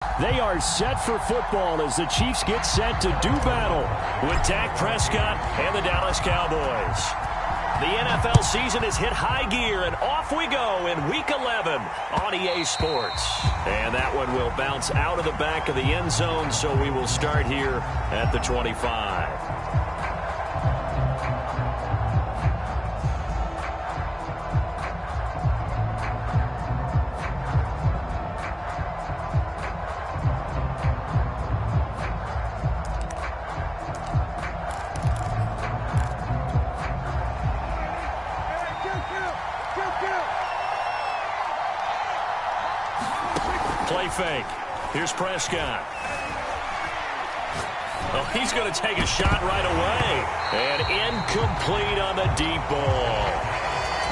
They are set for football as the Chiefs get set to do battle with Dak Prescott and the Dallas Cowboys. The NFL season has hit high gear, and off we go in Week 11 on EA Sports. And that one will bounce out of the back of the end zone, so we will start here at the 25. Play fake. Here's Prescott. Oh, he's going to take a shot right away. And incomplete on the deep ball.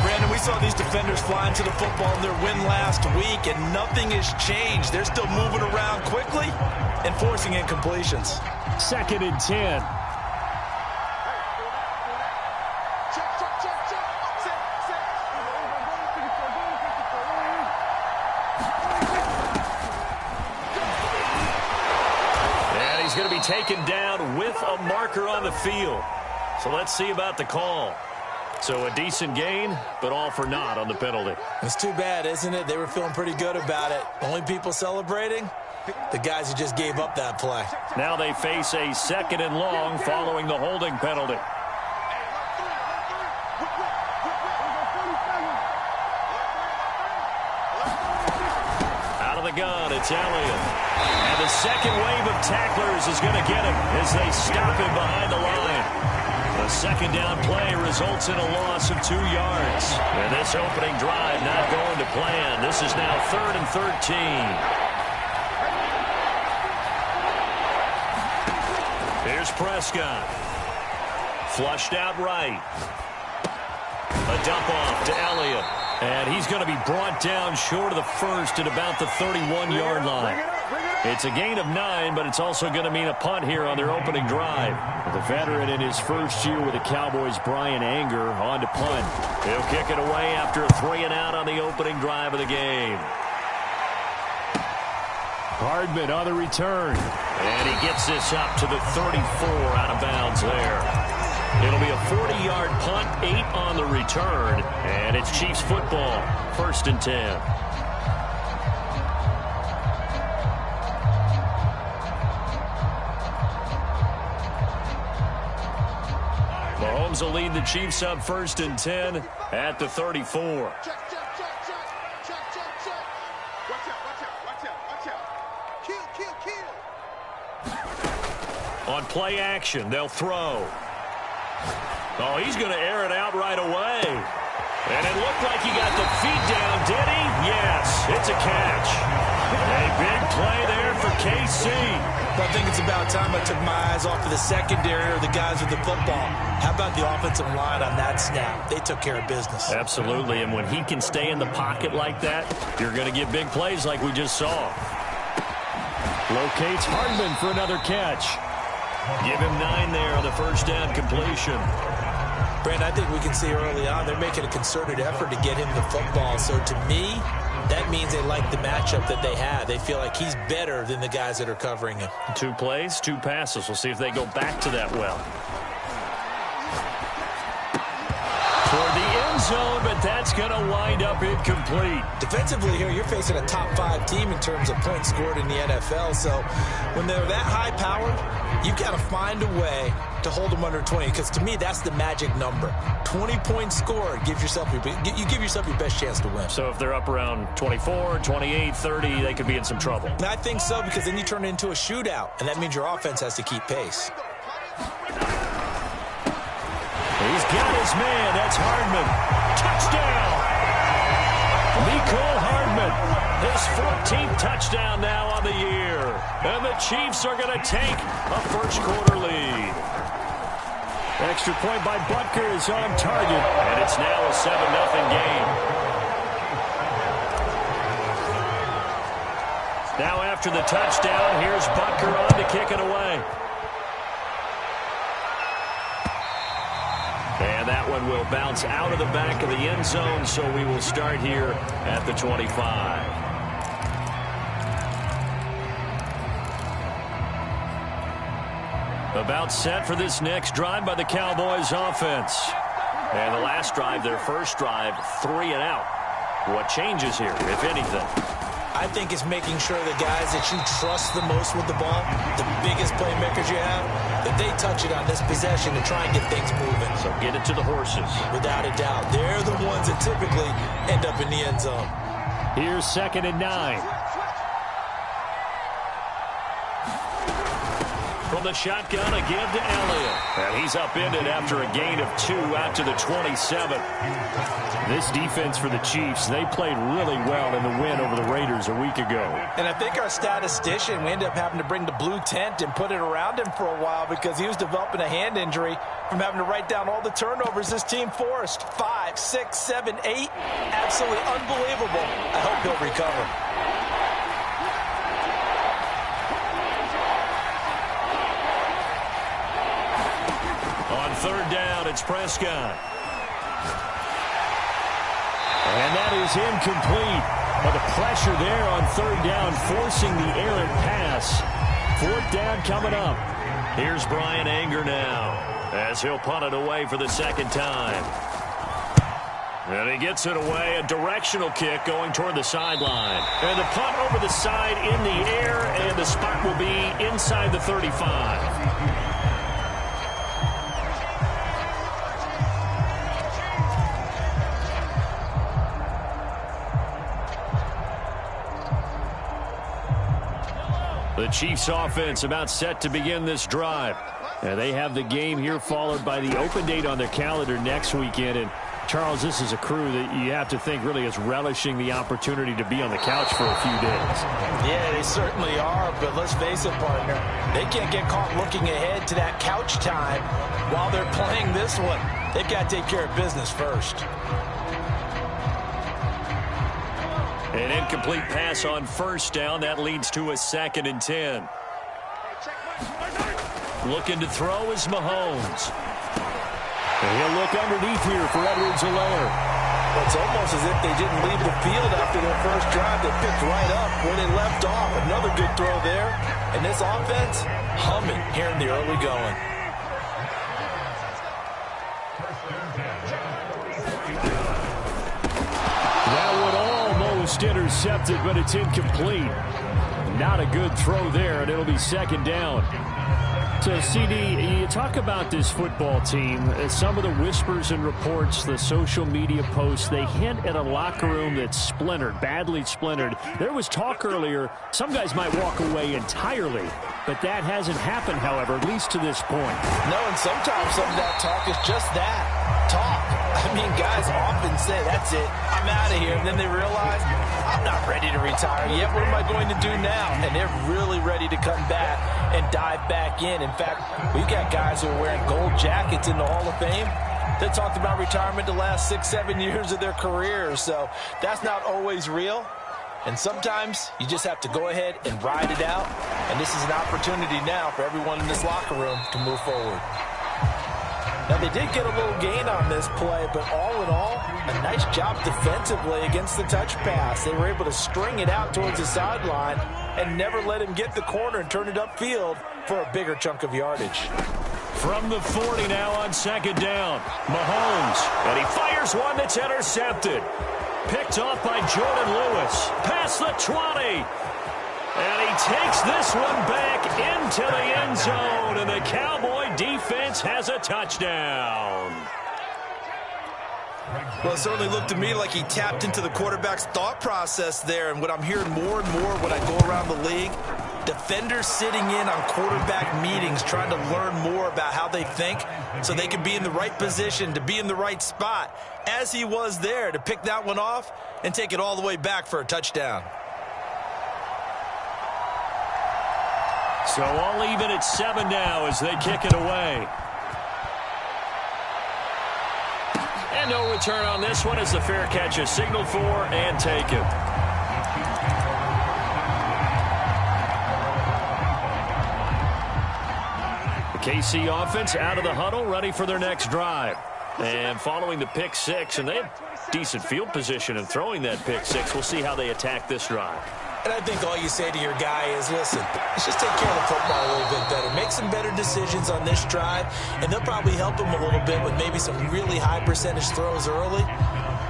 Brandon, we saw these defenders fly into the football in their win last week, and nothing has changed. They're still moving around quickly and forcing incompletions. 2nd and 10. Going to be taken down with a marker on the field. So let's see about the call. So a decent gain, but all for naught on the penalty. It's too bad, isn't it? They were feeling pretty good about it. Only people celebrating, the guys who just gave up that play. Now they face a 2nd and long following the holding penalty. Out of the gun, it's Elliott. And the second wave of tacklers is going to get him as they stop him behind the line. The second down play results in a loss of 2 yards. And this opening drive not going to plan. This is now 3rd and 13. Here's Prescott. Flushed out right. A dump off to Elliott. And he's going to be brought down short of the first at about the 31-yard line. It's a gain of 9, but it's also going to mean a punt here on their opening drive. The veteran in his first year with the Cowboys, Brian Anger, on to punt. He'll kick it away after a 3-and-out on the opening drive of the game. Hardman on the return. And he gets this up to the 34 out of bounds there. It'll be a 40-yard punt, 8 on the return, and it's Chiefs football, 1st and 10. Mahomes will lead the Chiefs up 1st and 10 at the 34. On play action, they'll throw. Oh, he's going to air it out right away. And it looked like he got the feet down, did he? Yes, it's a catch. A big play there for KC. I think it's about time I took my eyes off of the secondary or the guys with the football. How about the offensive line on that snap? They took care of business. Absolutely, and when he can stay in the pocket like that, you're going to get big plays like we just saw. Locates Hardman for another catch. Give him 9 there on the first down completion. Brand, I think we can see early on they're making a concerted effort to get him the football. So to me, that means they like the matchup that they have. They feel like he's better than the guys that are covering him. 2 plays, 2 passes. We'll see if they go back to that well. Toward the end zone, but that's going to wind up incomplete. Defensively here, you're facing a top 5 team in terms of points scored in the NFL. So when they're that high powered, you've got to find a way to hold them under 20, because to me, that's the magic number. 20 points scored gives yourself you give yourself your best chance to win. So if they're up around 24, 28, 30, they could be in some trouble. And I think so, because then you turn it into a shootout, and that means your offense has to keep pace. He's got his man. That's Hardman. Touchdown! Mecole Hardman. His 14th touchdown now on the year. And the Chiefs are going to take a first-quarter lead. Extra point by Butker is on target. And it's now a 7-0 game. Now after the touchdown, here's Butker on to kick it away. And that one will bounce out of the back of the end zone, so we will start here at the 25. About set for this next drive by the Cowboys offense. And the last drive, their first drive, 3 and out. What changes here, if anything? I think it's making sure the guys that you trust the most with the ball, the biggest playmakers you have, that they touch it on this possession to try and get things moving. So get it to the horses. Without a doubt. They're the ones that typically end up in the end zone. Here's 2nd and 9. From the shotgun, a give to Elliott. And he's upended after a gain of 2 out to the 27. This defense for the Chiefs, they played really well in the win over the Raiders a week ago. And I think our statistician, we ended up having to bring the blue tent and put it around him for a while because he was developing a hand injury from having to write down all the turnovers this team forced. 5, 6, 7, 8. Absolutely unbelievable. I hope he'll recover. On 3rd down, it's Prescott. And that is incomplete. But the pressure there on 3rd down, forcing the errant pass. 4th down coming up. Here's Brian Anger now, as he'll punt it away for the 2nd time. And he gets it away, a directional kick going toward the sideline. And the punt over the side in the air, and the spot will be inside the 35. The Chiefs offense about set to begin this drive. And they have the game here followed by the open date on their calendar next weekend. And Charles, this is a crew that you have to think really is relishing the opportunity to be on the couch for a few days. Yeah, they certainly are, but let's face it, partner. They can't get caught looking ahead to that couch time while they're playing this one. They've got to take care of business first. An incomplete pass on 1st down. That leads to a 2nd and 10. Looking to throw is Mahomes. And he'll look underneath here for Edwards-Helaire. It's almost as if they didn't leave the field after their first drive. They picked right up where they left off. Another good throw there. And this offense, humming here in the early going. That would almost intercepted, but it's incomplete. Not a good throw there, and it'll be 2nd down. So, CD, you talk about this football team. Some of the whispers and reports, the social media posts, they hint at a locker room that's splintered, badly splintered. There was talk earlier, some guys might walk away entirely, but that hasn't happened, however, at least to this point. No, and sometimes some of that talk is just that, talk. I mean, guys often say, that's it, I'm out of here, and then they realize, I'm not ready to retire yet. What am I going to do now? And they're really ready to come back and dive back in. In fact, we've got guys who are wearing gold jackets in the Hall of Fame. They talked about retirement the last 6, 7 years of their careers. So that's not always real. And sometimes you just have to go ahead and ride it out. And this is an opportunity now for everyone in this locker room to move forward. Now, they did get a little gain on this play, but all in all, a nice job defensively against the touch pass. They were able to string it out towards the sideline and never let him get the corner and turn it upfield for a bigger chunk of yardage. From the 40 now on 2nd down, Mahomes, and he fires one that's intercepted. Picked off by Jordan Lewis, past the 20. And he takes this one back into the end zone, and the Cowboy defense has a touchdown. Well, it certainly looked to me like he tapped into the quarterback's thought process there. And what I'm hearing more and more when I go around the league, defenders sitting in on quarterback meetings trying to learn more about how they think so they can be in the right position, to be in the right spot, as he was there to pick that one off and take it all the way back for a touchdown. So all even at 7 now as they kick it away. And no return on this one as the fair catch is signaled for and taken. The KC offense out of the huddle, ready for their next drive. And following the pick six, and they have decent field position in throwing that pick six. We'll see how they attack this drive. And I think all you say to your guy is, listen, let's just take care of the football a little bit better. Make some better decisions on this drive, and they'll probably help him a little bit with maybe some really high percentage throws early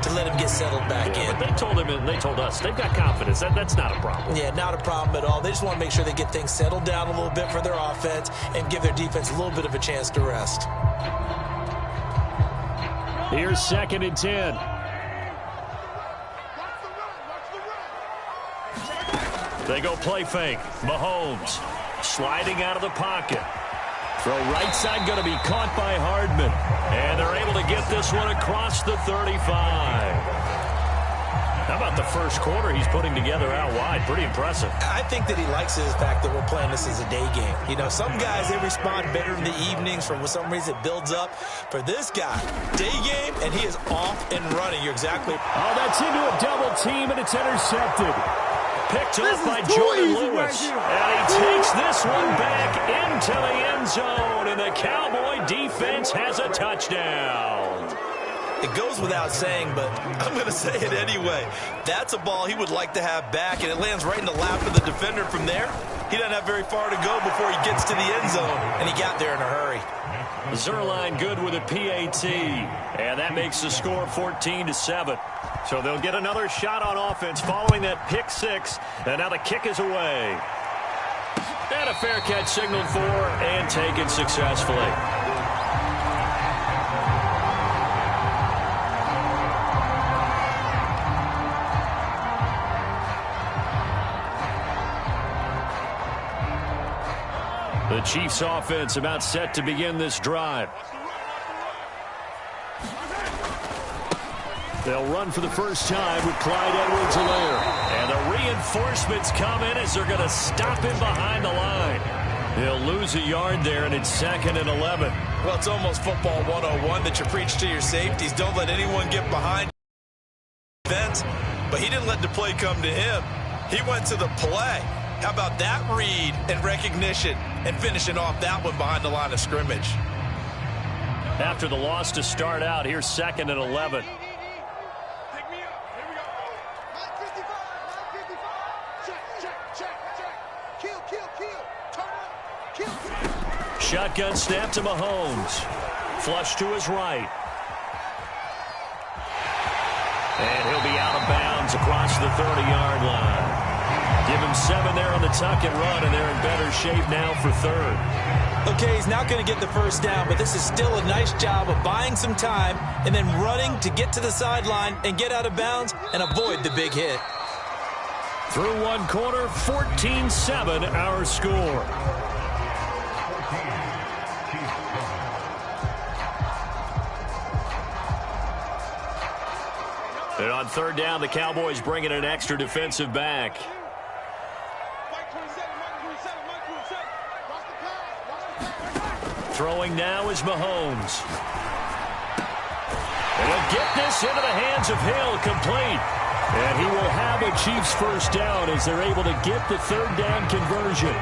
to let him get settled back in. But they told him and they told us they've got confidence. That's not a problem. Yeah, not a problem at all. They just want to make sure they get things settled down a little bit for their offense and give their defense a little bit of a chance to rest. Here's 2nd and 10. They go play fake. Mahomes sliding out of the pocket. Throw right side going to be caught by Hardman. And they're able to get this one across the 35. How about the first quarter he's putting together out wide? Pretty impressive. I think that he likes the fact that we're playing this as a day game. You know, some guys, they respond better in the evenings. For some reason, it builds up. For this guy, day game, and he is off and running. You're exactly... Oh, that's into a double team, and it's intercepted. Picked up by Jordan Lewis. And he takes this one back into the end zone, and the Cowboy defense has a touchdown. It goes without saying, but I'm going to say it anyway. That's a ball he would like to have back, and it lands right in the lap of the defender from there. He doesn't have very far to go before he gets to the end zone, and he got there in a hurry. Zerline good with a PAT, and that makes the score 14-7. So they'll get another shot on offense following that pick six, and now the kick is away. And a fair catch signaled for and taken successfully. The Chiefs offense about set to begin this drive. They'll run for the first time with Clyde Edwards-Helaire. And the reinforcements come in as they're going to stop him behind the line. He'll lose a yard there, and it's 2nd and 11. Well, it's almost football 101 that you preach to your safeties. Don't let anyone get behind defense. But he didn't let the play come to him. He went to the play. How about that read and recognition and finishing off that one behind the line of scrimmage? After the loss to start out, here's 2nd and 11. Shotgun snap to Mahomes. Flush to his right. And he'll be out of bounds across the 30-yard line. Give him 7 there on the tuck and run, and they're in better shape now for 3rd. Okay, he's not going to get the first down, but this is still a nice job of buying some time and then running to get to the sideline and get out of bounds and avoid the big hit. Through one quarter, 14-7 our score. And on 3rd down, the Cowboys bring in an extra defensive back. Throwing now is Mahomes. And he'll get this into the hands of Hill, complete. And he will have a Chiefs first down as they're able to get the 3rd down conversion.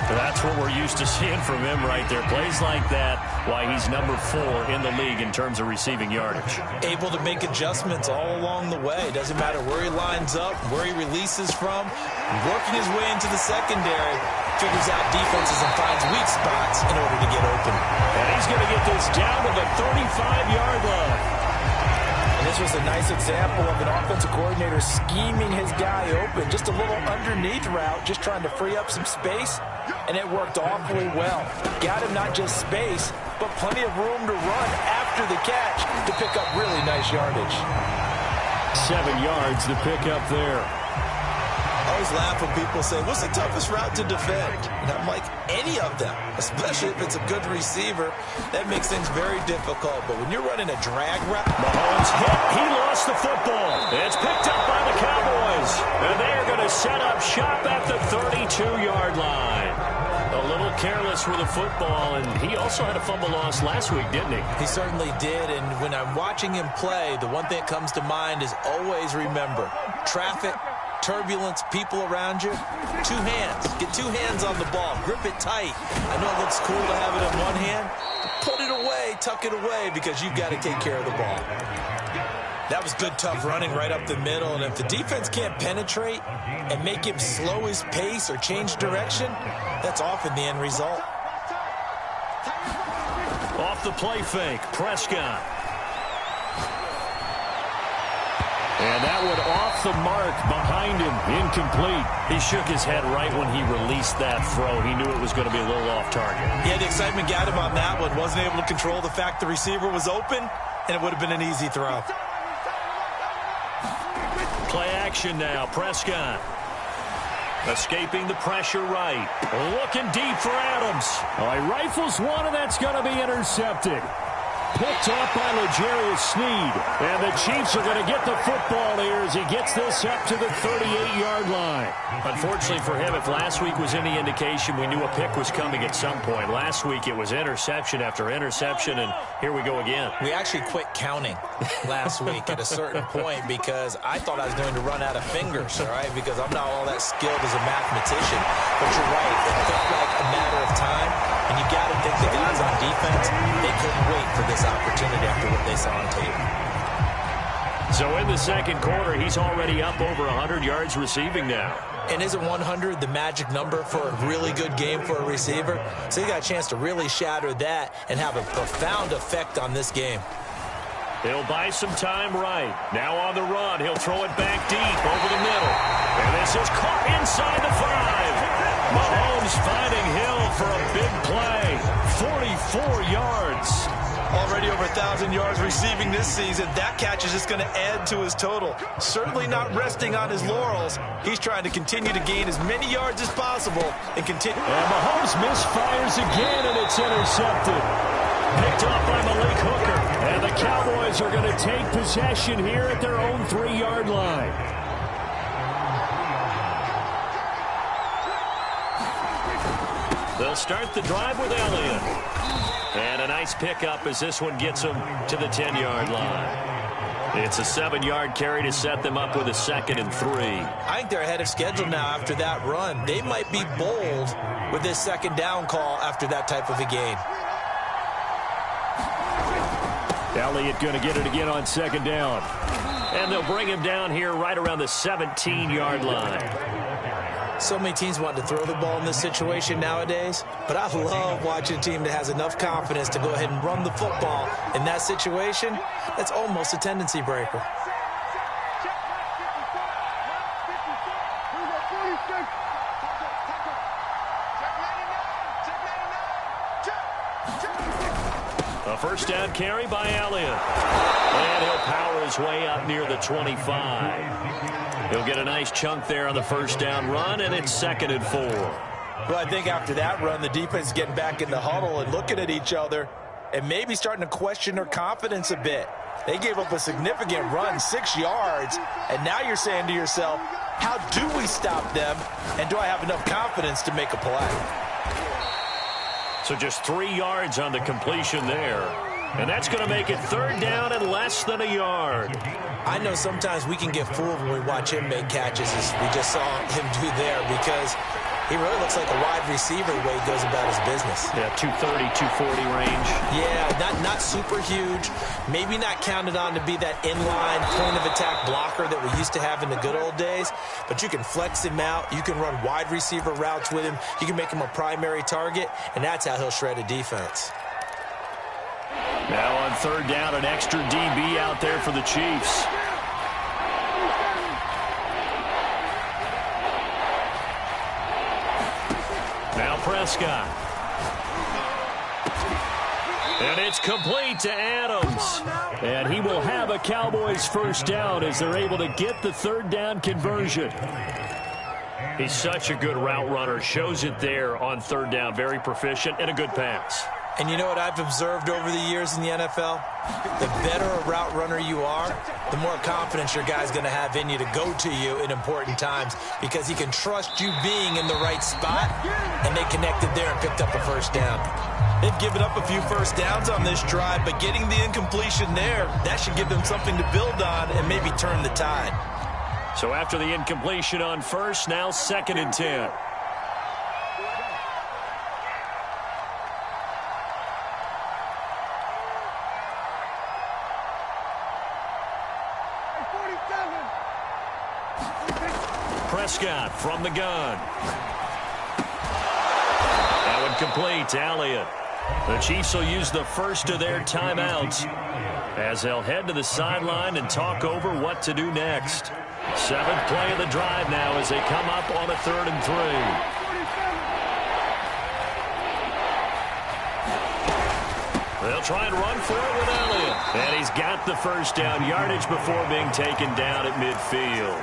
That's what we're used to seeing from him right there. Plays like that, why he's number 4 in the league in terms of receiving yardage. Able to make adjustments all along the way. Doesn't matter where he lines up, where he releases from. Working his way into the secondary, figures out defenses and finds weak spots in order to get open. And he's going to get this down to the 35-yard line. And this was a nice example of an offensive coordinator scheming his guy open. Just a little underneath route, just trying to free up some space. And it worked awfully well. Got him not just space, but plenty of room to run after the catch to pick up really nice yardage. 7 yards to pick up there. I always laugh when people say, what's the toughest route to defend? And I'm like, any of them, especially if it's a good receiver. That makes things very difficult. But when you're running a drag route... Mahomes hit. He lost the football. It's picked up by the Cowboys. And they're going to set up shop at the 32-yard line. A little careless with the football, and he also had a fumble loss last week, didn't he? He certainly did, and when I'm watching him play, the one thing that comes to mind is always remember, traffic, turbulence, people around you, 2 hands. Get 2 hands on the ball. Grip it tight. I know it looks cool to have it in one hand. Put it away, tuck it away, because you've got to take care of the ball. That was good, tough running right up the middle. And if the defense can't penetrate and make him slow his pace or change direction, that's often the end result. Off the play fake, Prescott. And that one off the mark behind him, incomplete. He shook his head right when he released that throw. He knew it was going to be a little off target. Yeah, the excitement got him on that one. Wasn't able to control the fact the receiver was open, and it would have been an easy throw. Play action now, Prescott. Escaping the pressure right. Looking deep for Adams. Oh, he rifles one, and that's going to be intercepted. Picked off by L'Jarius Sneed. And the Chiefs are going to get the football here as he gets this up to the 38-yard line. Unfortunately for him, if last week was any indication, we knew a pick was coming at some point. Last week it was interception after interception, and here we go again. We actually quit counting last week at a certain point because I thought I was going to run out of fingers, all right, because I'm not all that skilled as a mathematician. But you're right, it felt like a matter of time, and you got to think the guys on defense, they couldn't wait for this opportunity after what they saw on tape. So in the second quarter, he's already up over 100 yards receiving now. And isn't 100 the magic number for a really good game for a receiver? So he got a chance to really shatter that and have a profound effect on this game. He'll buy some time right. Now on the run, he'll throw it back deep over the middle. And this is caught inside the 5. Mahomes finding Hill for a big play. 44 yards. Already over 1,000 yards receiving this season. That catch is just going to add to his total. Certainly not resting on his laurels. He's trying to continue to gain as many yards as possible and continue. And Mahomes misfires again, and it's intercepted. Picked off by Malik Hooker. And the Cowboys are going to take possession here at their own 3-yard line. They'll start the drive with Elliott. And a nice pickup as this one gets them to the 10-yard line. It's a 7-yard carry to set them up with a 2nd and 3. I think they're ahead of schedule now after that run. They might be bold with this second down call after that type of a gain. Elliott going to get it again on 2nd down. And they'll bring him down here right around the 17-yard line. So many teams want to throw the ball in this situation nowadays, but I love watching a team that has enough confidence to go ahead and run the football in that situation. That's almost a tendency breaker. A first down carry by Elliott. And he'll power his way up near the 25. He'll get a nice chunk there on the first down run, and it's 2nd and 4. Well, I think after that run, the defense is getting back in the huddle and looking at each other and maybe starting to question their confidence a bit. They gave up a significant run, 6 yards, and now you're saying to yourself, how do we stop them, and do I have enough confidence to make a play? So just 3 yards on the completion there. And that's going to make it 3rd down and less than a yard. I know sometimes we can get fooled when we watch him make catches, as we just saw him do there, because he really looks like a wide receiver the way he goes about his business. Yeah, 230, 240 range. Yeah, not super huge. Maybe not counted on to be that inline point-of-attack blocker that we used to have in the good old days, but you can flex him out. You can run wide receiver routes with him. You can make him a primary target, and that's how he'll shred a defense. Now on 3rd down, an extra DB out there for the Chiefs. Now Prescott. And it's complete to Adams. And he will have a Cowboys first down as they're able to get the 3rd down conversion. He's such a good route runner. Shows it there on 3rd down. Very proficient and a good pass. And you know what I've observed over the years in the NFL? The better a route runner you are, the more confidence your guy's going to have in you to go to you in important times because he can trust you being in the right spot, and they connected there and picked up a first down. They've given up a few first downs on this drive, but getting the incompletion there, that should give them something to build on and maybe turn the tide. So after the incompletion on first, now 2nd and 10. Prescott from the gun. That one complete to Elliott. The Chiefs will use the first of their timeouts as they'll head to the sideline and talk over what to do next. 7th play of the drive now as they come up on a 3rd and 3. They'll try and run for it with Elliott. And he's got the first down yardage before being taken down at midfield.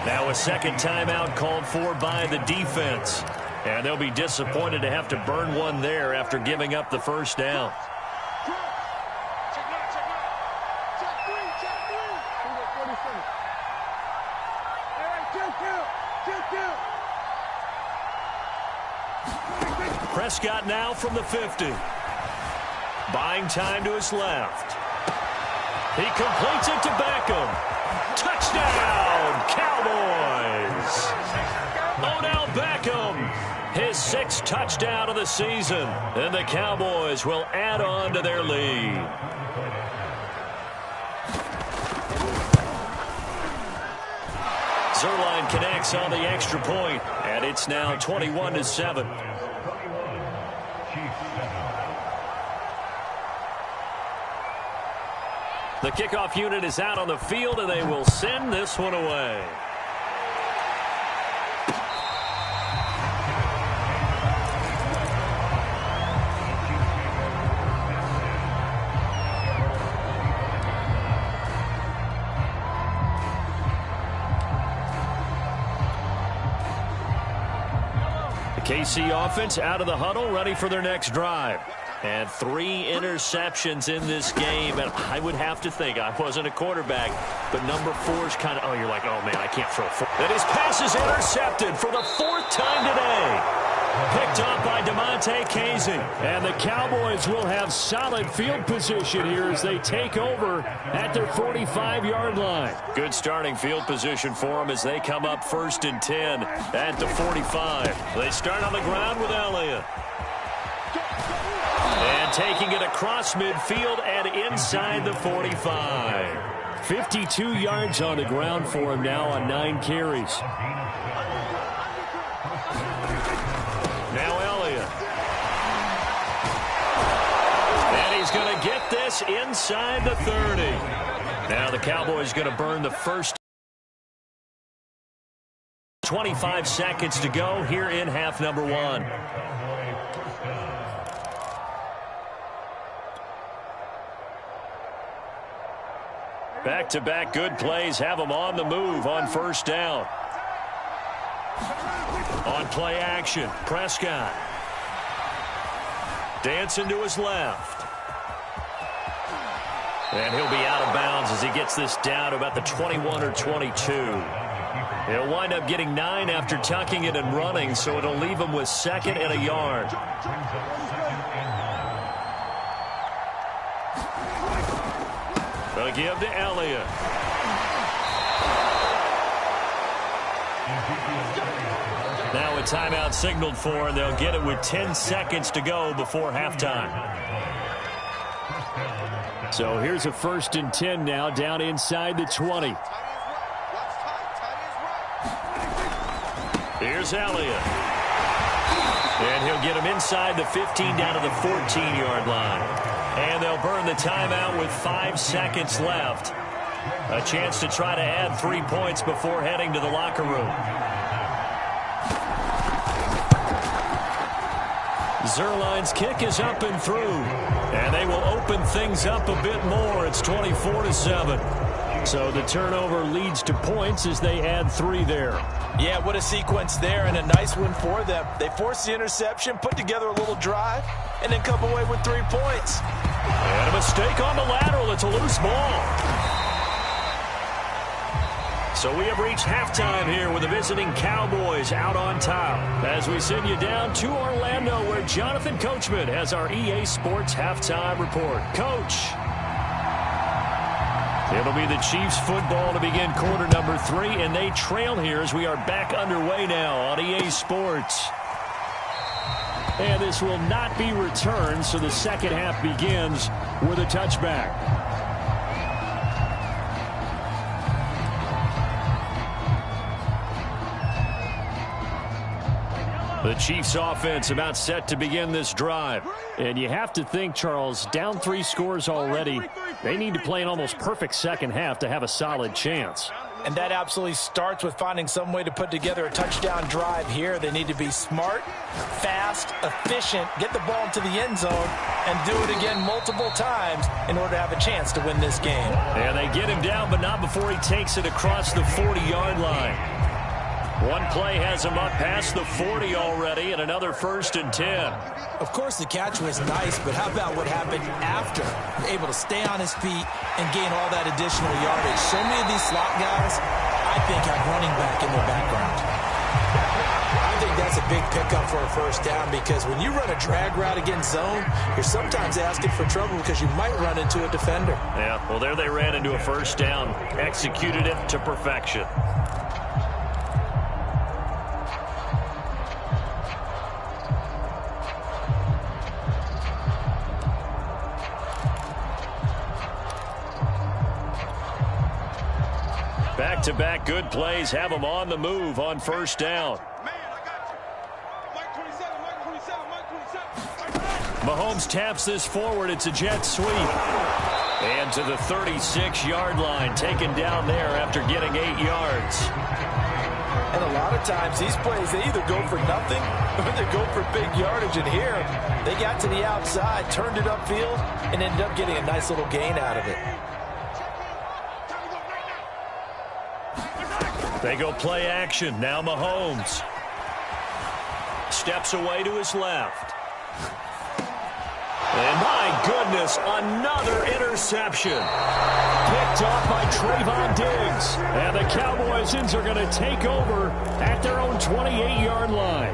Now a second timeout called for by the defense. And they'll be disappointed to have to burn one there after giving up the first down. Prescott now from the 50. Buying time to his left. He completes it to Beckham. Touchdown, Cowboys! Odell Beckham, his 6th touchdown of the season. And the Cowboys will add on to their lead. Zuerlein connects on the extra point, and it's now 21-7. The kickoff unit is out on the field, and they will send this one away. The KC offense out of the huddle, ready for their next drive. And 3 interceptions in this game. And I would have to think, I wasn't a quarterback, but number 4 is kind of, oh, you're like, oh, man, I can't throw 4. And his pass is intercepted for the 4th time today. Picked up by Madd22. And the Cowboys will have solid field position here as they take over at their 45-yard line. Good starting field position for them as they come up 1st and 10 at the 45. They start on the ground with Elliott. And taking it across midfield and inside the 45. 52 yards on the ground for him now on 9 carries. Now Elliott. And he's going to get this inside the 30. Now the Cowboys going to burn the first. 25 seconds to go here in half number 1. Back-to-back good plays have them on the move on 1st down. On play action, Prescott. Dancing to his left. And he'll be out of bounds as he gets this down to about the 21 or 22. He'll wind up getting 9 after tucking it and running, so it'll leave him with 2nd and a yard. They'll give to Elliott. Now a timeout signaled for, and they'll get it with 10 seconds to go before halftime. So here's a 1st and 10 now down inside the 20. Here's Elliott. And he'll get him inside the 15 down to the 14-yard line. And they'll burn the timeout with 5 seconds left. A chance to try to add 3 points before heading to the locker room. Zuerlein's kick is up and through. And they will open things up a bit more. It's 24-7. So the turnover leads to points as they add 3 there. Yeah, what a sequence there, and a nice one for them. They force the interception, put together a little drive, and then come away with 3 points. And a mistake on the lateral. It's a loose ball. So we have reached halftime here with the visiting Cowboys out on top. As we send you down to Orlando, where Jonathan Coachman has our EA Sports halftime report. Coach. It'll be the Chiefs football to begin quarter number 3, and they trail here as we are back underway now on EA Sports. And this will not be returned, so the second half begins with a touchback. The Chiefs offense about set to begin this drive. And you have to think, Charles, down 3 scores already. They need to play an almost perfect second half to have a solid chance. And that absolutely starts with finding some way to put together a touchdown drive here. They need to be smart, fast, efficient, get the ball into the end zone, and do it again multiple times in order to have a chance to win this game. And they get him down, but not before he takes it across the 40-yard line. One play has him up past the 40 already, and another 1st and 10. Of course, the catch was nice, but how about what happened after? Able to stay on his feet and gain all that additional yardage. So many of these slot guys, I think, have running back in their background. I think that's a big pickup for a first down because when you run a drag route against zone, you're sometimes asking for trouble because you might run into a defender. Yeah, well, there they ran into a first down, executed it to perfection. Back-to-back good plays have them on the move on first down. Mahomes taps this forward. It's a jet sweep. And to the 36-yard line, taken down there after getting 8 yards. And a lot of times, these plays, they either go for nothing or they go for big yardage. And here, they got to the outside, turned it upfield, and ended up getting a nice little gain out of it. They go play action. Now Mahomes steps away to his left. And my goodness, another interception. Picked off by Trayvon Diggs. And the Cowboys are going to take over at their own 28-yard line.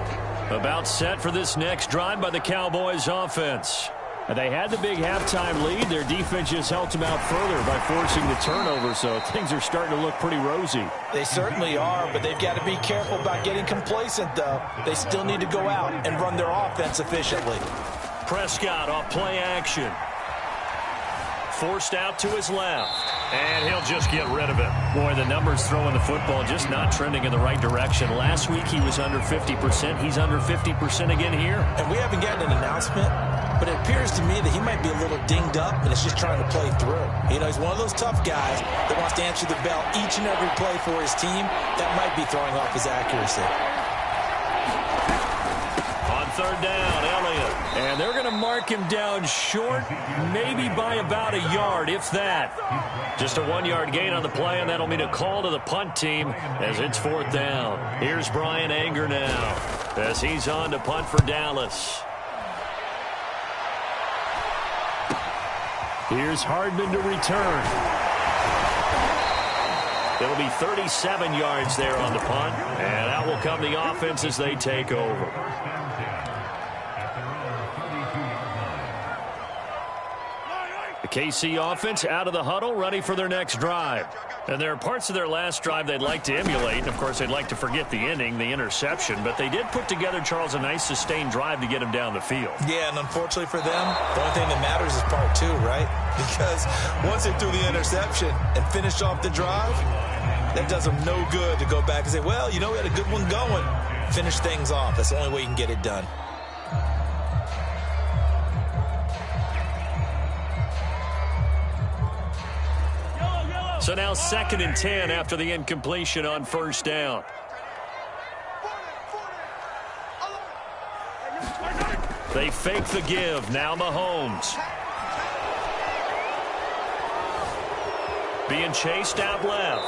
About set for this next drive by the Cowboys offense. They had the big halftime lead. Their defense just helped them out further by forcing the turnover, so things are starting to look pretty rosy. They certainly are, but they've got to be careful about getting complacent, though. They still need to go out and run their offense efficiently. Prescott off play action. Forced out to his left. And he'll just get rid of it. Boy, the numbers throwing the football just not trending in the right direction. Last week he was under 50%. He's under 50% again here. And we haven't gotten an announcement, but it appears to me that he might be a little dinged up and is just trying to play through. You know, he's one of those tough guys that wants to answer the bell each and every play for his team. That might be throwing off his accuracy. On third down, Elliott. And they're going to mark him down short, maybe by about a yard, if that. Just a 1-yard gain on the play, and that'll mean a call to the punt team as it's 4th down. Here's Brian Anger now as he's on to punt for Dallas. Here's Hardman to return. It'll be 37 yards there on the punt, and out will come the offense as they take over. The KC offense out of the huddle, ready for their next drive. And there are parts of their last drive they'd like to emulate. And, of course, they'd like to forget the ending, the interception. But they did put together, Charles, a nice sustained drive to get him down the field. Yeah, and unfortunately for them, the only thing that matters is part 2, right? Because once they threw the interception and finished off the drive, that does them no good to go back and say, well, you know, we had a good one going. Finish things off. That's the only way you can get it done. So now 2nd and 10 after the incompletion on first down. They fake the give. Now Mahomes. Being chased out left.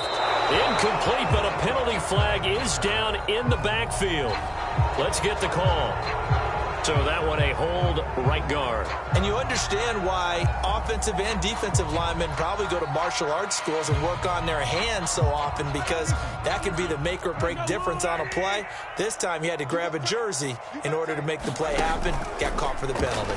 Incomplete, but a penalty flag is down in the backfield. Let's get the call. So that one a hold right guard. And you understand why offensive and defensive linemen probably go to martial arts schools and work on their hands so often, because that can be the make or break difference on a play. This time he had to grab a jersey in order to make the play happen. Got caught for the penalty.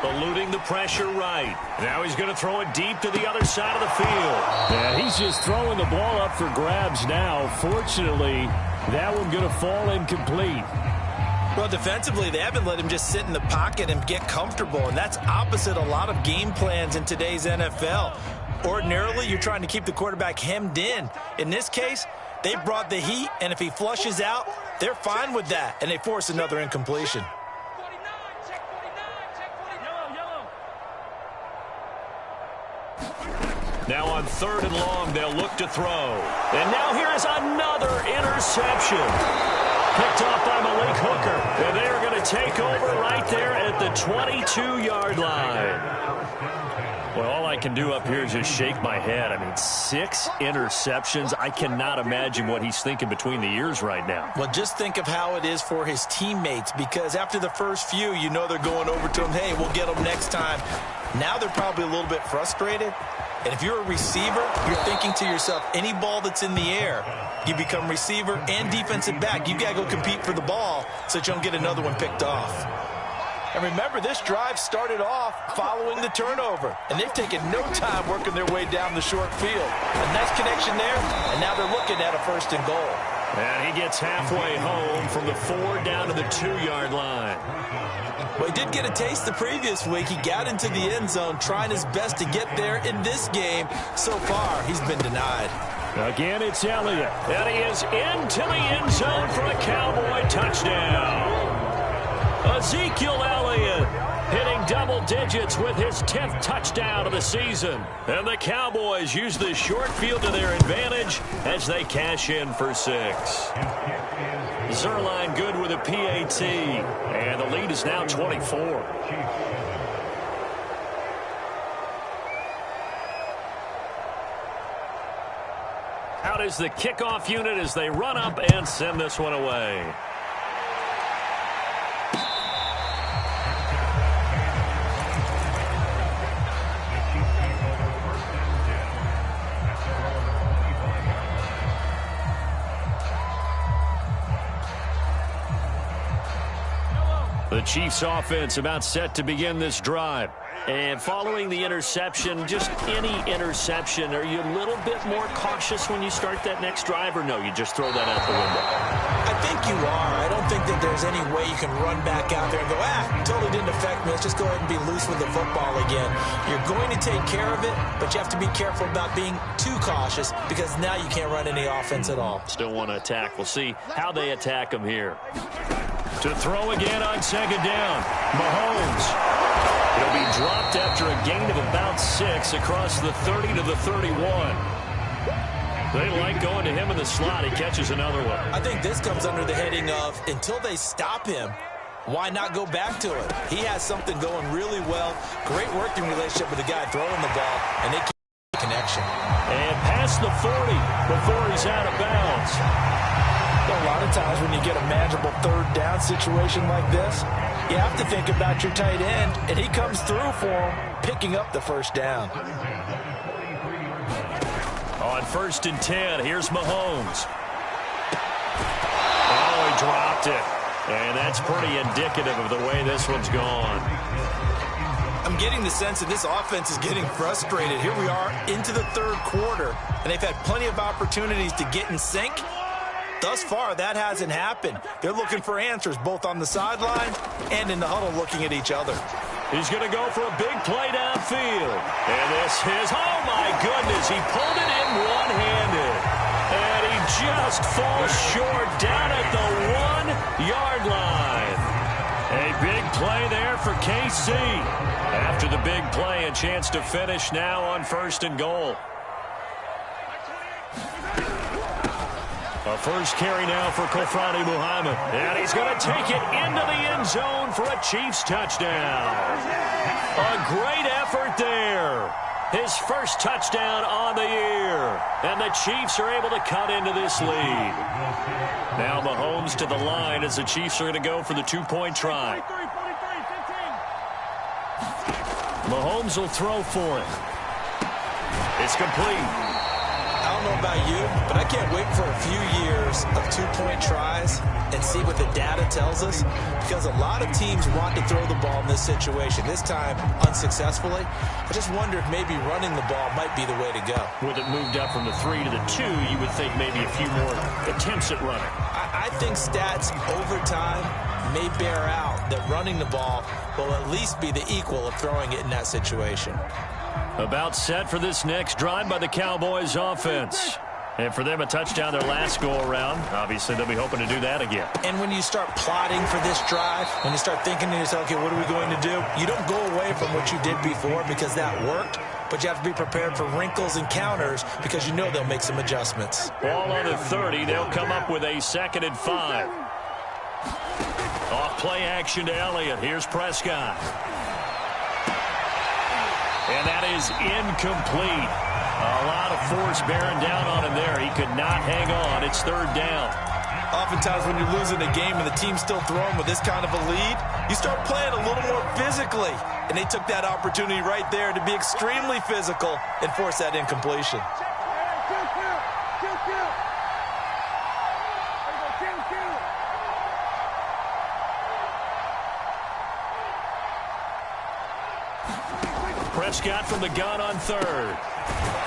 Eluding the pressure right. Now he's going to throw it deep to the other side of the field. Yeah, he's just throwing the ball up for grabs now. Fortunately, that one going to fall incomplete. Well, defensively, they haven't let him just sit in the pocket and get comfortable, and that's opposite a lot of game plans in today's NFL. Ordinarily, you're trying to keep the quarterback hemmed in. In this case, They brought the heat, and if he flushes out, they're fine with that, and they force another incompletion. Now on 3rd and long, they'll look to throw. And now here is another interception. Picked off by Malik Hooker. And they are going to take over right there at the 22-yard line. Well, all I can do up here is just shake my head. I mean, 6 interceptions. I cannot imagine what he's thinking between the ears right now. Well, just think of how it is for his teammates, because after the first few, you know they're going over to him, hey, we'll get them next time. Now they're probably a little bit frustrated. And if you're a receiver, you're thinking to yourself, any ball that's in the air, you become receiver and defensive back. You got to go compete for the ball so that you don't get another one picked off. And remember, this drive started off following the turnover. And they've taken no time working their way down the short field. A nice connection there, and now they're looking at a 1st and goal. And he gets halfway home from the 4 down to the 2-yard line. Well, he did get a taste the previous week. He got into the end zone, trying his best to get there in this game. So far, he's been denied. Again, it's Elliott. And he is into the end zone for a Cowboy touchdown. Ezekiel Elliott hitting double digits with his 10th touchdown of the season. And the Cowboys use the short field to their advantage as they cash in for 6. Zerline good with a PAT. And the lead is now 24. Out is the kickoff unit as they run up and send this one away. The Chiefs offense about set to begin this drive. And following the interception, just any interception, are you a little bit more cautious when you start that next drive, or no, you just throw that out the window? I think you are. I don't think that there's any way you can run back out there and go, totally didn't affect me. Let's just go ahead and be loose with the football again. You're going to take care of it, but you have to be careful about being too cautious, because now you can't run any offense at all. Still want to attack. We'll see how they attack them here. To throw again on 2nd down. Mahomes. He'll be dropped after a gain of about 6 across the 30 to the 31. They like going to him in the slot. He catches another one. I think this comes under the heading of, until they stop him, why not go back to it? He has something going really well. Great working relationship with the guy throwing the ball, and they keep the connection. And past the 40 before he's out of bounds. A lot of times when you get a manageable 3rd down situation like this, you have to think about your tight end, and he comes through for him, picking up the 1st down. On 1st and 10, here's Mahomes. Oh, he dropped it. And that's pretty indicative of the way this one's gone. I'm getting the sense that this offense is getting frustrated. Here we are into the 3rd quarter, and they've had plenty of opportunities to get in sync. Thus far, that hasn't happened. They're looking for answers both on the sideline and in the huddle looking at each other. He's going to go for a big play downfield. And this is, oh my goodness, he pulled it in one-handed. And he just falls short down at the 1-yard line. A big play there for KC. After the big play, a chance to finish now on 1st and goal. A first carry now for Kofrani Muhammad. And he's going to take it into the end zone for a Chiefs touchdown. A great effort there. His first touchdown on the year. And the Chiefs are able to cut into this lead. Now Mahomes to the line as the Chiefs are going to go for the 2-point try. Mahomes will throw for it. It's complete. I don't know about you, but I can't wait for a few years of 2-point tries and see what the data tells us, because a lot of teams want to throw the ball in this situation. This time, unsuccessfully. I just wonder if maybe running the ball might be the way to go. With it moved up from the 3 to the 2, you would think maybe a few more attempts at running. I think stats over time may bear out that running the ball will at least be the equal of throwing it in that situation. About set for this next drive by the Cowboys offense. And for them, a touchdown their last go-around. Obviously, they'll be hoping to do that again. And when you start plotting for this drive, when you start thinking to yourself, okay, what are we going to do? You don't go away from what you did before because that worked, but you have to be prepared for wrinkles and counters because you know they'll make some adjustments. Ball on the 30. They'll come up with a 2nd and 5. Off play action to Elliott. Here's Prescott. And that is incomplete. A lot of force bearing down on him there. He could not hang on. It's 3rd down. Oftentimes when you're losing a game and the team's still throwing with this kind of a lead, you start playing a little more physically. And they took that opportunity right there to be extremely physical and force that incompletion. Prescott from the gun on 3rd.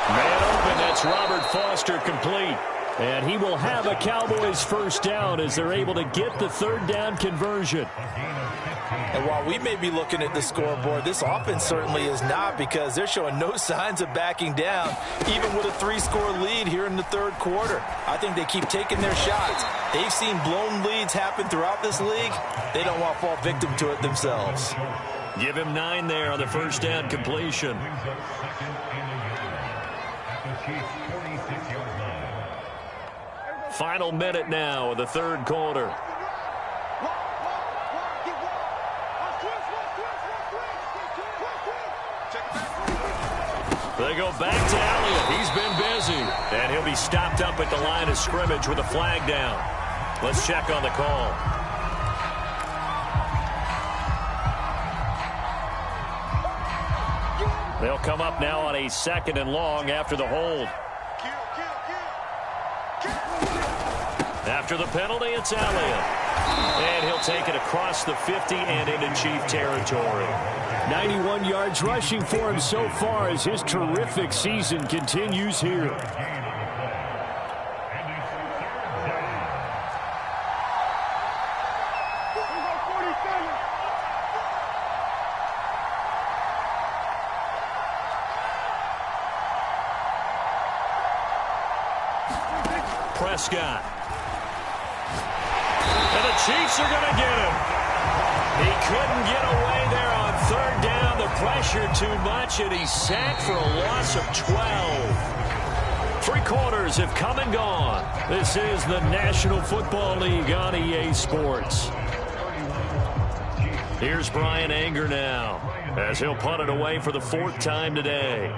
Man open, that's Robert Foster complete. And he will have a Cowboys 1st down as they're able to get the 3rd down conversion. And while we may be looking at the scoreboard, this offense certainly is not because they're showing no signs of backing down, even with a 3-score lead here in the 3rd quarter. I think they keep taking their shots. They've seen blown leads happen throughout this league. They don't want to fall victim to it themselves. Give him 9 there on the 1st down completion. Final minute now of the 3rd quarter. They go back to Elliott. He's been busy. And he'll be stopped up at the line of scrimmage with a flag down. Let's check on the call. They'll come up now on a 2nd and long after the hold. After the penalty, it's Elliott. And he'll take it across the 50 and into Chief territory. 91 yards rushing for him so far as his terrific season continues here. Prescott. And the Chiefs are going to get him. He couldn't get away there on 3rd down. The pressure too much, and he's sacked for a loss of 12. 3 quarters have come and gone. This is the National Football League on EA Sports. Here's Brian Anger now as he'll punt it away for the 4th time today.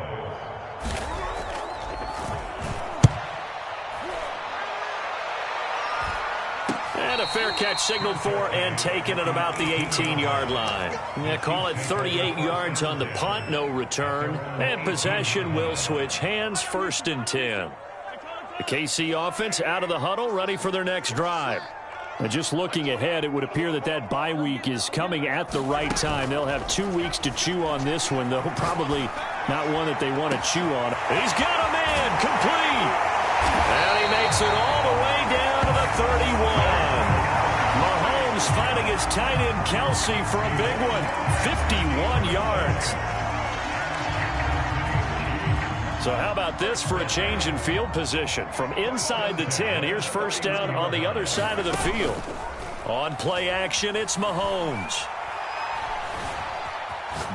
And a fair catch signaled for and taken at about the 18-yard line. Yeah, call it 38 yards on the punt, no return. And possession will switch hands, 1st and 10. The KC offense out of the huddle, ready for their next drive. And just looking ahead, it would appear that that bye week is coming at the right time. They'll have 2 weeks to chew on this one, though probably not one that they want to chew on. He's got a man complete. And he makes it all the way down to the 31. Mahomes finding his tight end Kelsey for a big one. 51 yards. So how about this for a change in field position? From inside the 10, here's 1st down on the other side of the field. On play action, it's Mahomes.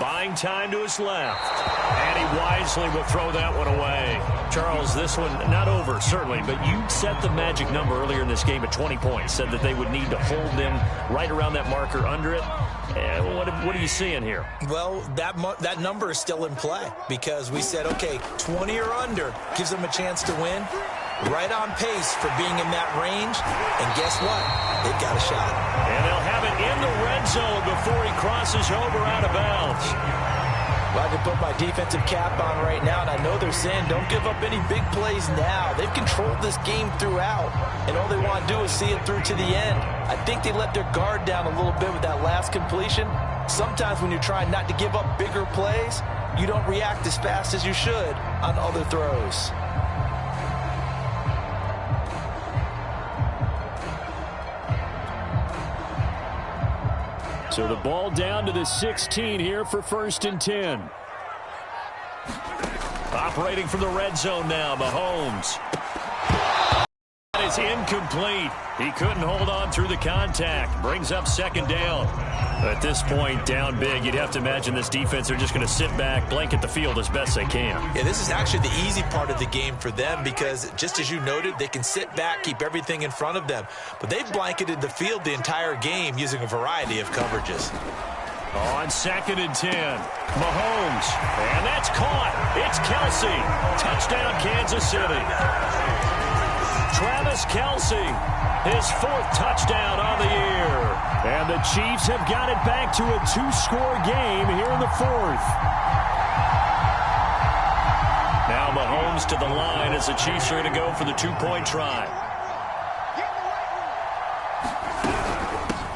Buying time to his left. And he wisely will throw that one away. Charles, this one not over, certainly, but you set the magic number earlier in this game at 20 points. Said that they would need to hold them right around that marker under it. What are you seeing here? Well, that number is still in play because we said, okay, 20 or under gives them a chance to win. Right on pace for being in that range. And guess what? They've got a shot. And they'll have it in the red zone before he crosses over out of bounds. Well, I can put my defensive cap on right now, and I know they're saying don't give up any big plays now. They've controlled this game throughout, and all they want to do is see it through to the end. I think they let their guard down a little bit with that last completion. Sometimes when you're trying not to give up bigger plays, you don't react as fast as you should on other throws. So the ball down to the 16 here for 1st and 10. Operating from the red zone now, Mahomes. is incomplete. He couldn't hold on through the contact. Brings up second down. At this point, down big, you'd have to imagine this defense are just going to sit back, blanket the field as best they can. Yeah, this is actually the easy part of the game for them because, just as you noted, they can sit back, keep everything in front of them. But they've blanketed the field the entire game using a variety of coverages. On 2nd and 10, Mahomes, and that's caught. It's Kelsey. Touchdown, Kansas City. Travis Kelsey, his 4th touchdown on the year. And the Chiefs have got it back to a 2-score game here in the 4th. Now Mahomes to the line as the Chiefs are going to go for the 2-point try.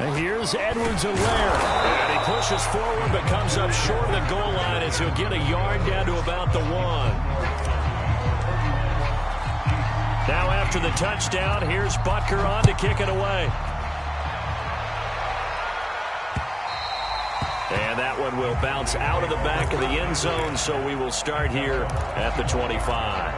And here's Edwards-Helaire. And he pushes forward but comes up short of the goal line as he'll get a yard down to about the 1. Now after the touchdown, here's Butker on to kick it away. And that one will bounce out of the back of the end zone, so we will start here at the 25.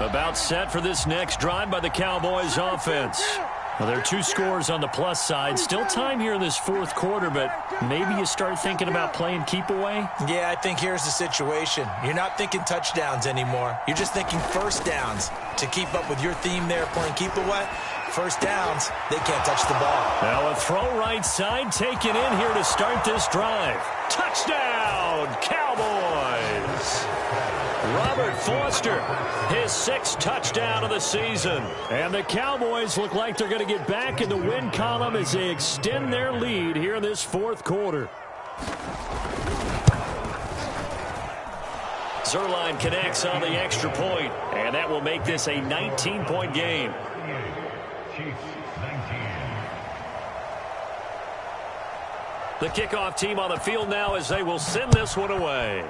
About set for this next drive by the Cowboys offense. Well, there are 2 scores on the plus side. Still time here in this 4th quarter, but maybe you start thinking about playing keep away? Yeah, I think here's the situation. You're not thinking touchdowns anymore. You're just thinking first downs. To keep up with your theme there, playing keep away, first downs, they can't touch the ball. Now a throw right side taken in here to start this drive. Touchdown, Cowboys! Robert Foster, his 6th touchdown of the season. And the Cowboys look like they're going to get back in the win column as they extend their lead here in this 4th quarter. Zuerlein connects on the extra point, and that will make this a 19-point game. The kickoff team on the field now as they will send this one away.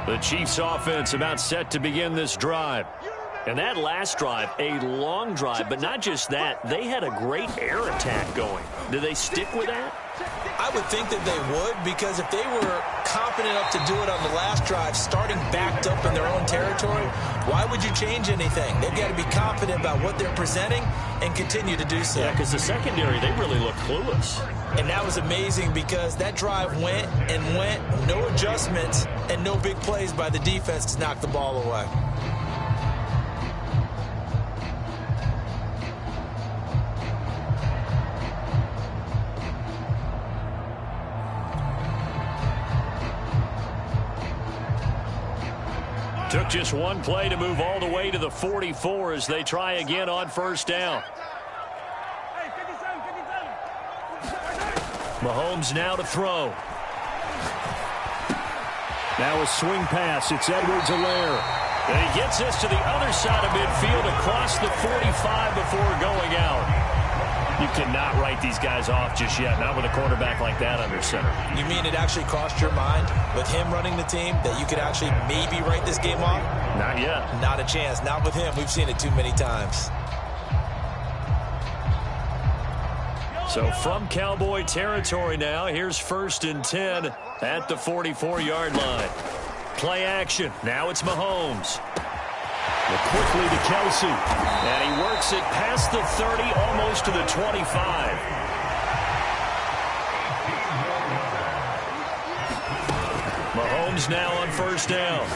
The Chiefs offense about set to begin this drive. And that last drive, a long drive, but not just that, they had a great air attack going. Do they stick with that? I would think that they would, because if they were confident enough to do it on the last drive, starting backed up in their own territory, why would you change anything? They've got to be confident about what they're presenting and continue to do so. Yeah, because the secondary, they really look clueless. And that was amazing because that drive went and went, no adjustments, and no big plays by the defense to knock the ball away. Took just one play to move all the way to the 44 as they try again on first down. Mahomes now to throw. Now a swing pass. It's Edwards-Helaire. And he gets this to the other side of midfield across the 45 before going out. You cannot write these guys off just yet, not with a quarterback like that under center. You mean it actually crossed your mind with him running the team that you could actually maybe write this game off? Not yet. Not a chance. Not with him. We've seen it too many times. So from Cowboy territory now, here's 1st and 10 at the 44-yard line. Play action. Now it's Mahomes. Quickly to Kelsey. And he works it past the 30, almost to the 25. Mahomes now on first down.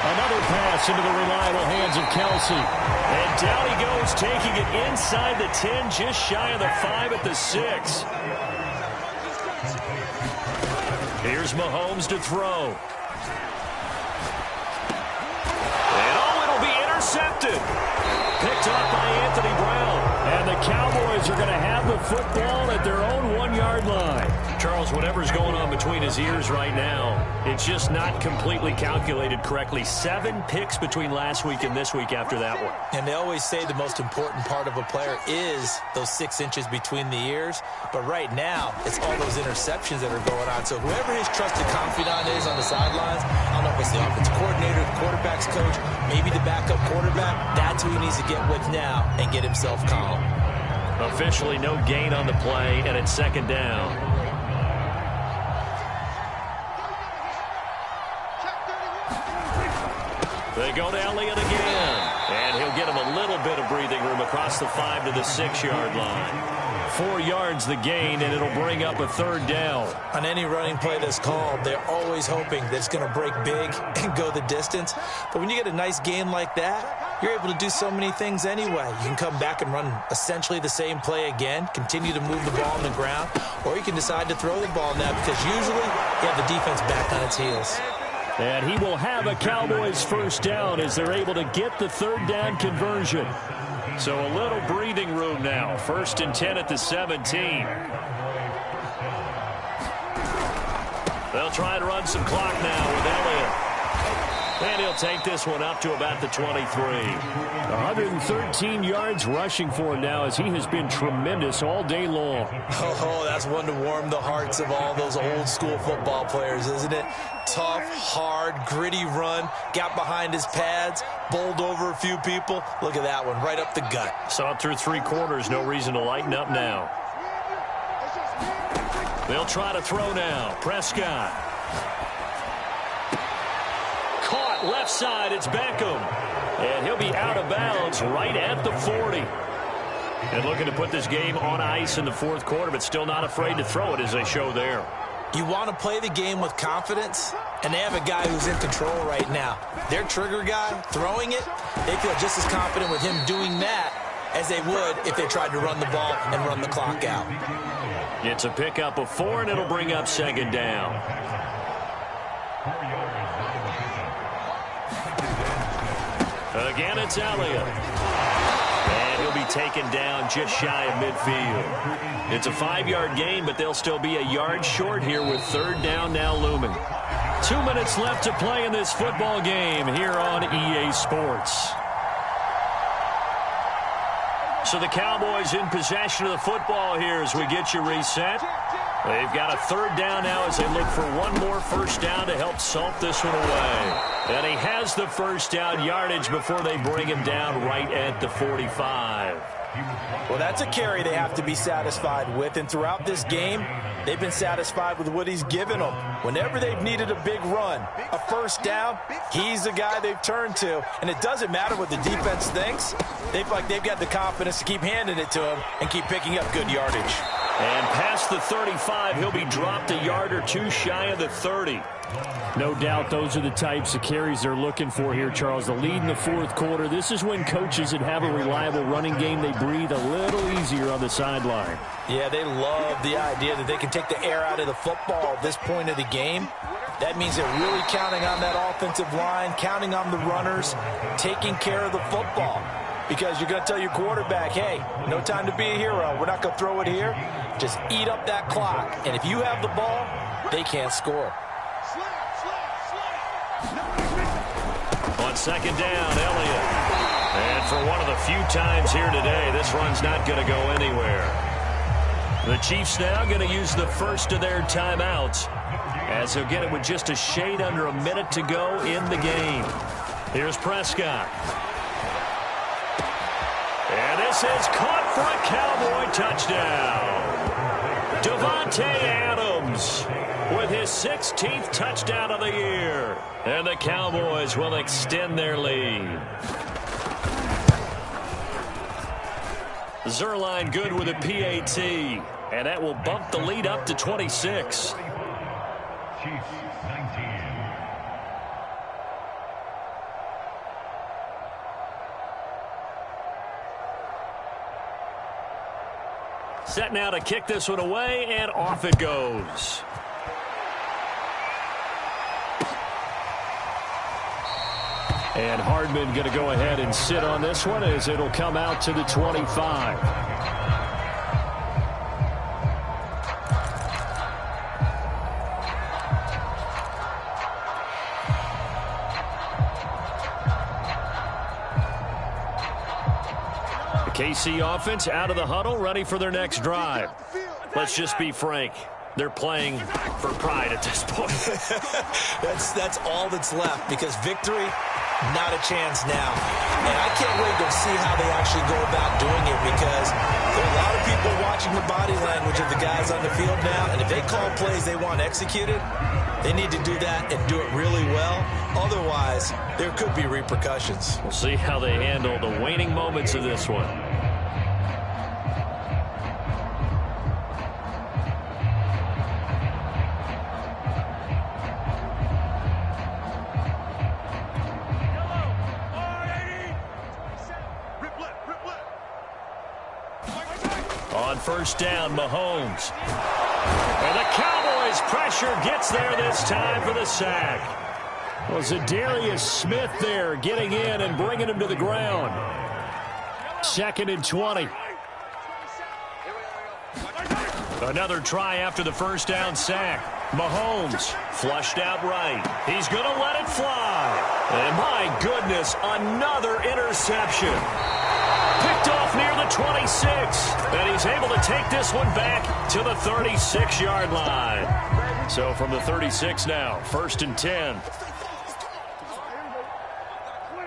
Another pass into the reliable hands of Kelsey. And down he goes, taking it inside the 10, just shy of the 5 at the 6. Here's Mahomes to throw. And oh, it'll be intercepted. Picked up by Anthony Brown. And the Cowboys are going to have the football at their own 1-yard line. Charles, whatever's going on between his ears right now, it's just not completely calculated correctly. 7 picks between last week and this week after that one. And they always say the most important part of a player is those 6 inches between the ears. But right now, it's all those interceptions that are going on. So whoever his trusted confidant is on the sidelines, I don't know if it's the offensive coordinator, the quarterback's coach, maybe the backup quarterback, that's who he needs to get with now and get himself calm. Officially no gain on the play, and it's 2nd down. They go to Elliott again, and he'll get him a little bit of breathing room across the 5 to the 6-yard line. 4 yards the gain, and it'll bring up a 3rd down. On any running play that's called, they're always hoping that it's going to break big and go the distance. But when you get a nice gain like that, you're able to do so many things anyway. You can come back and run essentially the same play again, continue to move the ball on the ground, or you can decide to throw the ball now because usually you have the defense back on its heels. And he will have a Cowboys 1st down as they're able to get the 3rd down conversion. So a little breathing room now. 1st and 10 at the 17. They'll try to run some clock now with Elliott. And he'll take this one up to about the 23. 113 yards rushing for him now as he has been tremendous all day long. Oh, that's one to warm the hearts of all those old school football players, isn't it? Tough, hard, gritty run, got behind his pads, bowled over a few people. Look at that one, right up the gut. Saw it through 3 quarters, no reason to lighten up now. They'll try to throw now. Prescott. Caught left side, it's Beckham. And he'll be out of bounds right at the 40. And looking to put this game on ice in the 4th quarter, but still not afraid to throw it as they show there. You want to play the game with confidence, and they have a guy who's in control right now. Their trigger guy throwing it, they feel just as confident with him doing that as they would if they tried to run the ball and run the clock out. It's a pickup of 4, and it'll bring up 2nd down. Again, it's Elliott. And he'll be taken down just shy of midfield. It's a 5-yard gain, but they'll still be a yard short here with 3rd down now looming. 2 minutes left to play in this football game here on EA Sports. So the Cowboys in possession of the football here as we get you reset. They've got a 3rd down now as they look for one more 1st down to help salt this one away. And he has the 1st down yardage before they bring him down right at the 45. Well, that's a carry they have to be satisfied with. And throughout this game, they've been satisfied with what he's given them. Whenever they've needed a big run, a 1st down, he's the guy they've turned to. And it doesn't matter what the defense thinks. They feel like they've got the confidence to keep handing it to him and keep picking up good yardage. And past the 35, he'll be dropped a yard or 2 shy of the 30. No doubt those are the types of carries they're looking for here, Charles. The lead in the 4th quarter. This is when coaches that have a reliable running game, they breathe a little easier on the sideline. Yeah, they love the idea that they can take the air out of the football at this point of the game. That means they're really counting on that offensive line, counting on the runners, taking care of the football. Because you're going to tell your quarterback, hey, no time to be a hero. We're not going to throw it here. Just eat up that clock. And if you have the ball, they can't score. On 2nd down, Elliott. And for one of the few times here today, this run's not going to go anywhere. The Chiefs now going to use the 1st of their timeouts as they'll get it with just a shade under a minute to go in the game. Here's Prescott. And this is caught for a Cowboy touchdown. Davante Adams with his 16th touchdown of the year. And the Cowboys will extend their lead. Zerline good with a PAT. And that will bump the lead up to 26. Set now to kick this one away, and off it goes. And Hardman going to go ahead and sit on this one as it'll come out to the 25. KC offense out of the huddle, ready for their next drive. Let's just be frank. They're playing for pride at this point. That's all that's left, because victory, not a chance now. And I can't wait to see how they actually go about doing it, because there are a lot of people watching the body language of the guys on the field now, and if they call plays they want executed, they need to do that and do it really well. Otherwise, there could be repercussions. We'll see how they handle the waning moments of this one. On first down, Mahomes. And the Cowboys' pressure gets there this time for the sack. Well, Zadarius Smith there getting in and bringing him to the ground. 2nd and 20. Another try after the first down sack. Mahomes flushed out right. He's going to let it fly. And my goodness, another interception. Picked off near the 26. And he's able to take this one back to the 36-yard line. So from the 36 now, 1st and 10.